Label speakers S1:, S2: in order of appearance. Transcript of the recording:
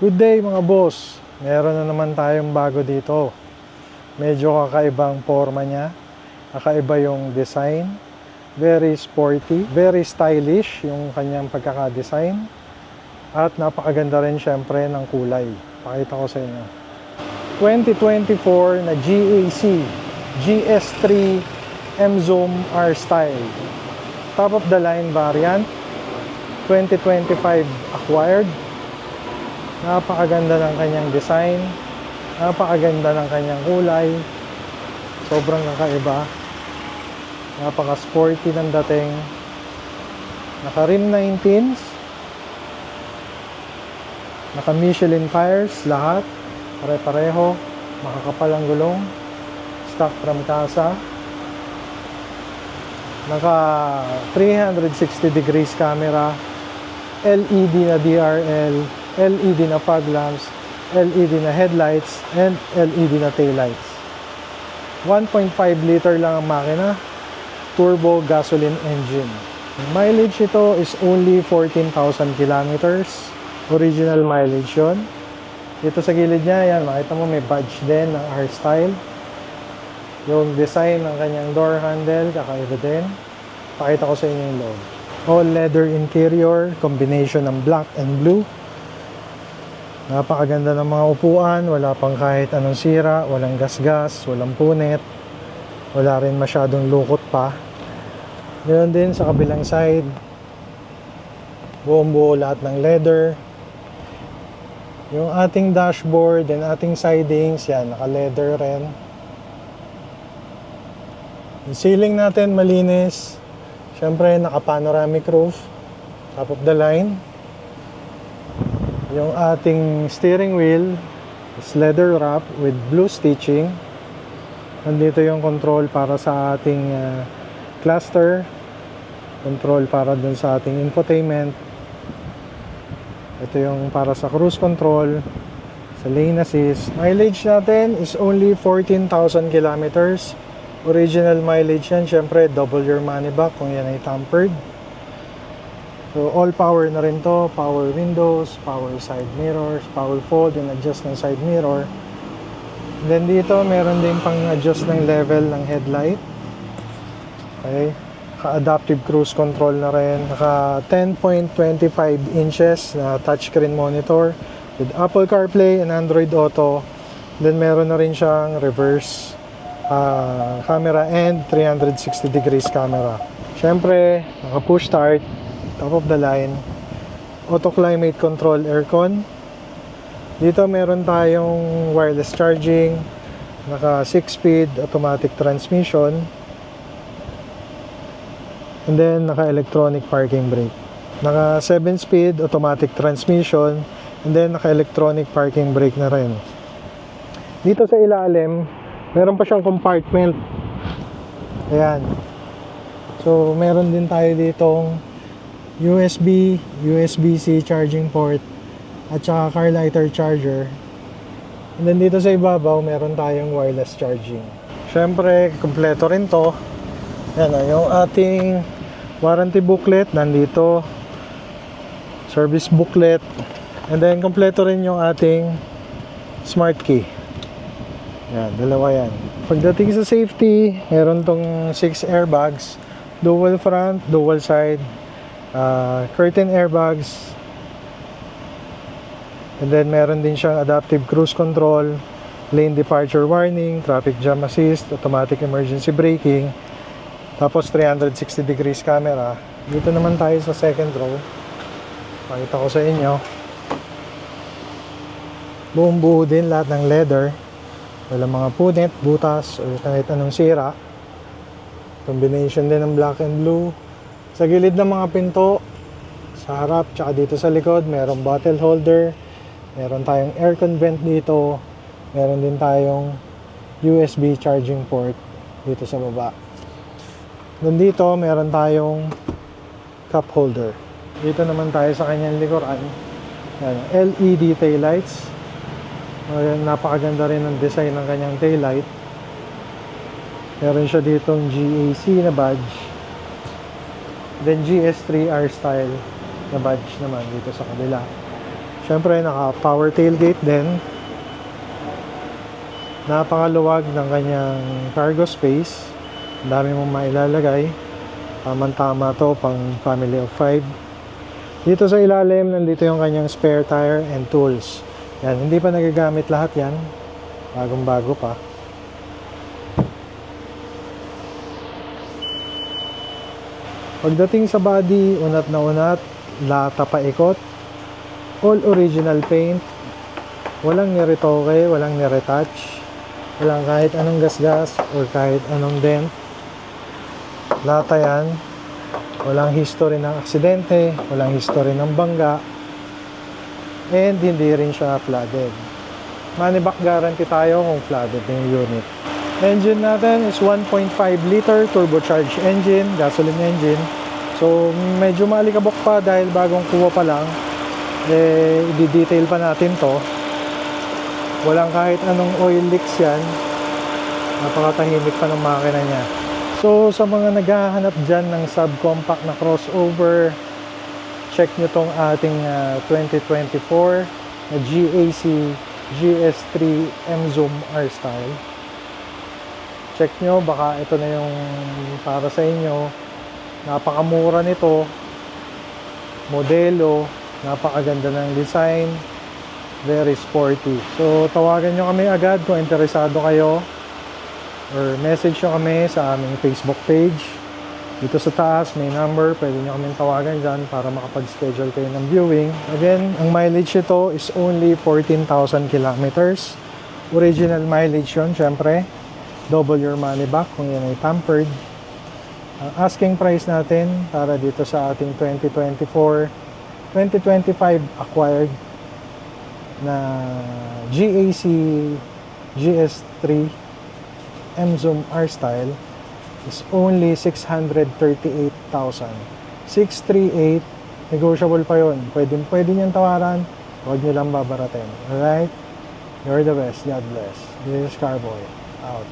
S1: Good day mga boss, meron na naman tayong bago dito. Medyo kakaibang forma niya, kakaiba yung design, very sporty, very stylish yung kanyang pagkakadesign, at napakaganda rin syempre ng kulay. Pakita ko sa inyo. 2024 na GAC GS3 M-Zoom R-Style, top of the line variant, 2025 acquired. Napakaganda ng kanyang design, napakaganda ng kanyang kulay, sobrang kakaiba, napaka-sporty ng dating, naka-rim 19s, naka-Michelin tires, lahat, pare-pareho, makakapal ang gulong, stock from casa, naka 360 degrees camera, LED na DRL, LED na fog lamps, LED na headlights, and LED na taillights. 1.5 liter lang ang makina, turbo gasoline engine. Mileage ito is only 14,000 kilometers. Original mileage yun. Dito sa gilid niya, yan, makita mo may badge din ng R-Style. Yung design ng kanyang door handle, kakaiba din. Pakita ko sa inyo yung loob. All leather interior, combination ng black and blue. Napakaganda ng mga upuan, wala pang kahit anong sira, walang gasgas, walang punit, wala rin masyadong lukot pa. Ganoon din sa kabilang side, buong buo lahat ng leather. Yung ating dashboard and ating sidings, yan, naka-leather rin. Yung ceiling natin malinis, syempre naka-panoramic roof, top of the line. Yung ating steering wheel is leather wrap with blue stitching. Nandito yung control para sa ating cluster, control para dun sa ating infotainment. Ito yung para sa cruise control, sa lane assist. Mileage natin is only 14,000 kilometers. Original mileage yan, syempre double your money back kung yan ay tampered. So all power na rin to, power windows, power side mirrors, power fold and adjust ng side mirror. And then dito meron din pang adjust ng level ng headlight. Okay, naka-adaptive cruise control na rin, naka 10.25 inches na touchscreen monitor with Apple CarPlay and Android Auto. Then meron na rin siyang reverse camera and 360 degrees camera. Syempre, naka push start, top of the line, auto climate control aircon. Dito meron tayong wireless charging, naka 6-speed automatic transmission, and then naka electronic parking brake, naka 7-speed automatic transmission, and then naka electronic parking brake na rin. Dito sa ilalim meron pa siyang compartment, ayan. So meron din tayo ditong USB, USB-C charging port at saka car lighter charger. And then dito sa ibabaw meron tayong wireless charging. Syempre kompleto rin to. Yan, yung ating warranty booklet nandito, service booklet, and then kompleto rin yung ating smart key. Yan, dalawa yan. Pagdating sa safety, meron tong 6 airbags, dual front, dual side, curtain airbags, and then meron din siyang adaptive cruise control, lane departure warning, traffic jam assist, automatic emergency braking, tapos 360 degrees camera. Dito naman tayo sa second row, pakita ko sa inyo, buong buo din lahat ng leather, walang mga punit, butas, o kahit anong sira. Combination din ng black and blue. Sa gilid ng mga pinto, sa harap, tsaka dito sa likod, merong bottle holder, meron tayong aircon vent dito, meron din tayong USB charging port dito sa baba. Nandito, meron tayong cup holder. Dito naman tayo sa kanyang likuran. Yan, LED taillights. Napakaganda rin ng design ng kanyang taillight. Meron siya ditong GAC na badge. Then GS3 R-Style na badge naman dito sa kabila. Syempre, naka power tailgate din. Napakaluwag ng kanyang cargo space. Ang dami mong mailalagay. Tama-tama to pang family of 5. Dito sa ilalim, nandito yung kanyang spare tire and tools. Yan, hindi pa nagagamit lahat yan. Bagong-bago pa. Pagdating sa body, unat na unat, lata pa ikot. All original paint. Walang niretoke, walang niretouch. Walang kahit anong gasgas or kahit anong dent. Lata yan. Walang history ng aksidente, walang history ng bangga. And hindi rin siya flooded. Money back guarantee tayo kung flooded na yung unit. Engine natin is 1.5 liter turbocharged engine, gasoline engine. So medyo maalikabok pa dahil bagong kuha pa lang. I-detail pa natin to. Walang kahit anong oil leaks yan. Napakatahimik pa ng makina niya. So sa mga naghahanap dyan ng subcompact na crossover, check nyo tong ating 2024 na GAC GS3 M-Zoom R-Style. Check nyo, baka ito na yung para sa inyo. Napakamura nito. Modelo, napakaganda ng design. Very sporty. So, tawagan nyo kami agad kung interesado kayo. Or message nyo kami sa aming Facebook page. Dito sa taas, may number. Pwede nyo kami tawagan dyan para makapag-schedule kayo ng viewing. Again, ang mileage nito is only 14,000 kilometers. Original mileage yun, syempre. Double your money back kung yan ay tampered. Ang asking price natin para dito sa ating 2024, 2025 acquired na GAC GS3 M-Zoom R-Style is only 638,000. 638, negotiable pa yun. Pwede niyang tawaran, huwag niyo lang babaratin. Alright? You're the best. God bless. This is Carboy. Out.